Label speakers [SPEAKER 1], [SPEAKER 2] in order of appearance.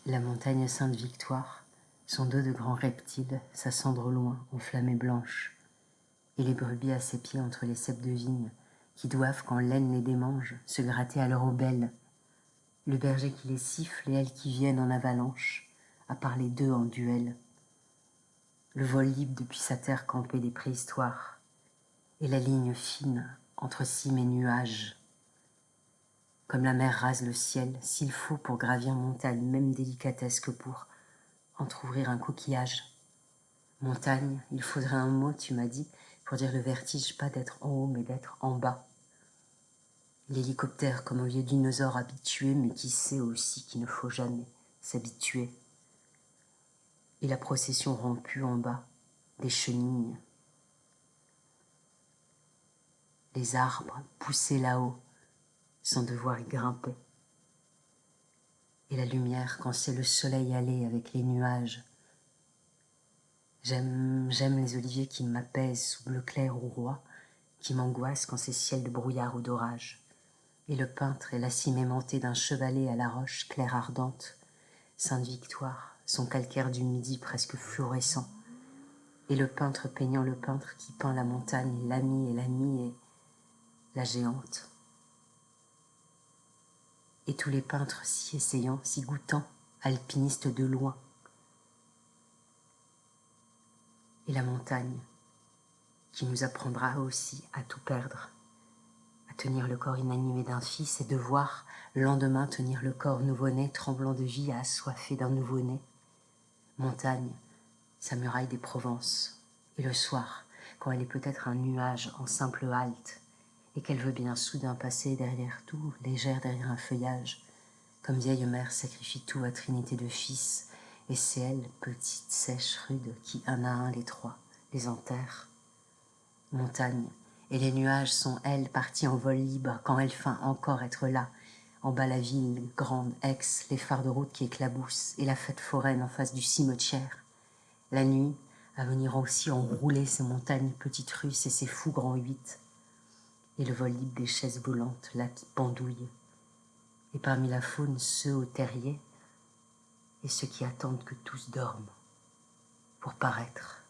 [SPEAKER 1] La montagne Sainte-Victoire, son dos de grands reptiles, sa cendre au loin, enflammée blanche, et les brebis à ses pieds entre les ceps de vigne, qui doivent, quand l'aine les démange, se gratter à leur aubelle. Le berger qui les siffle et elles qui viennent en avalanche, à parler d'eux en duel. Le vol libre depuis sa terre campée des préhistoires, et la ligne fine entre cime et nuages. Comme la mer rase le ciel, s'il faut pour gravir montagne, même délicatesse que pour entr'ouvrir un coquillage. Montagne, il faudrait un mot, tu m'as dit, pour dire le vertige, pas d'être en haut, mais d'être en bas. L'hélicoptère comme un vieux dinosaure habitué, mais qui sait aussi qu'il ne faut jamais s'habituer. Et la procession rompue en bas, des chenilles. Les arbres poussés là-haut, sans devoir y grimper. Et la lumière quand c'est le soleil allé avec les nuages. J'aime les oliviers qui m'apaisent sous bleu clair ou roi, qui m'angoissent quand c'est ciel de brouillard ou d'orage. Et le peintre et la cime aimantée d'un chevalet à la roche claire ardente, Sainte-Victoire, son calcaire du midi presque fluorescent. Et le peintre peignant le peintre qui peint la montagne, l'ami et l'amie et la géante. Et tous les peintres si essayants, si goûtants, alpinistes de loin. Et la montagne, qui nous apprendra aussi à tout perdre, à tenir le corps inanimé d'un fils et de voir le lendemain tenir le corps nouveau-né, tremblant de vie, assoiffé d'un nouveau-né. Montagne, sa muraille des Provences, et le soir, quand elle est peut-être un nuage en simple halte, et qu'elle veut bien soudain passer derrière tout, légère derrière un feuillage, comme vieille mère sacrifie tout à trinité de fils, et c'est elle, petite, sèche, rude, qui un à un les trois les enterre. Montagne, et les nuages sont, elles, parties en vol libre, quand elle feint encore être là, en bas la ville, grande, Aix, les phares de route qui éclaboussent, et la fête foraine en face du cimetière. La nuit, à venir aussi enrouler ces montagnes petites russes et ces fous grands huit, et le vol libre des chaises volantes, là qui pendouillent, et parmi la faune ceux au terrier, et ceux qui attendent que tous dorment, pour paraître.